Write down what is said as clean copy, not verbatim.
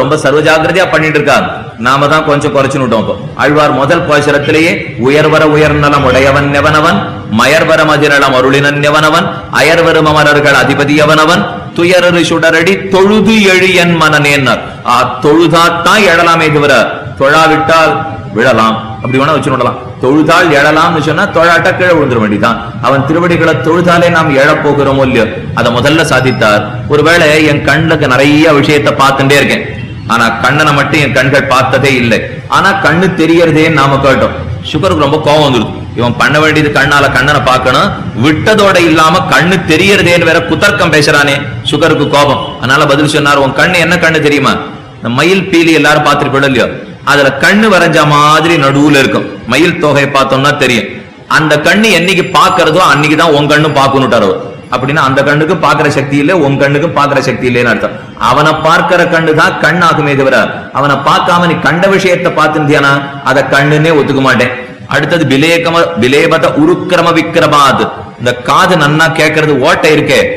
ரொம்ப சர்வஜாகிரதையா பண்ணிட்டு இருக்கார். நாம தான் கொஞ்சம் குறைச்சு விட்டோம். ஆழ்வார் முதல் பாசுரத்திலேயே உயர்வர உயர்நலம் உடையவன் எவனவன், மயர்வர மதிரளம் அருளினன் எவனவன், அயர்வரும் அமரர்கள் அதிபதி எவனவன், துயரரு சுடரடி தொழுது எழியன் மனநேன்னர். தொழுதாத்தான் எழலாமே தவிர தொழாவிட்டால் விழலாம். அப்படி வேணா வச்சு விடலாம். தொழுதால் எழலாம்னு சொன்னா தொழாட்ட கீழே விழுந்துட வேண்டிதான். அவன் திருவடிகளை தொழுதாலே நாம் எழப்போகிறோமோ இல்லையோ அதை முதல்ல சாதித்தார். ஒருவேளை என் கண்ணுக்கு நிறைய விஷயத்தை பார்த்துட்டே இருக்கேன், ஆனா கண்ணனை மட்டும் என் கண்கள் பார்த்ததே இல்லை. ஆனா கண்ணு தெரியறதே நாம கேட்டோம். சுகருக்கு ரொம்ப கோபம் வந்துருது. இவன் பண்ண வேண்டியது கண்ணால கண்ணனை பார்க்கணும், விட்டதோட இல்லாம கண்ணு தெரியறதேன்னு வேற குதர்க்கம் பேசுறானே. சுகருக்கு கோபம். அதனால பதில் சொன்னார், உன் கண்ணு என்ன கண்ணு தெரியுமா? இந்த மயில் பீலி எல்லாரும் பார்த்துட்டு இல்லையோ, அதுல கண்ணு வரைஞ்ச மாதிரி நடுவுல இருக்கும். மயில் தொகையை பார்த்தோம்னா தெரியும். அந்த கண்ணு என்னைக்கு பாக்குறதோ அன்னைக்குதான் உன் கண்ணு பாக்கணுட்டாரோ. அப்படின்னா அந்த கண்ணுக்கு பாக்குற சக்தி இல்லை, உன் கண்ணுக்கு பாக்குற சக்தி இல்லைன்னு அர்த்தம். அவனை பார்க்கிற கண்ணு தான் கண் ஆகுமே தவிர அவனை பார்க்காம நீ கண்ட விஷயத்தை பார்த்துட்டியானா அதை கண்ணுன்னே ஒத்துக்க மாட்டேன். அடுத்தது பிலேபத உருக்கிரம விக்கிரமாத். இந்த காது நன்னா கேட்கறது ஓட்டை இருக்கே,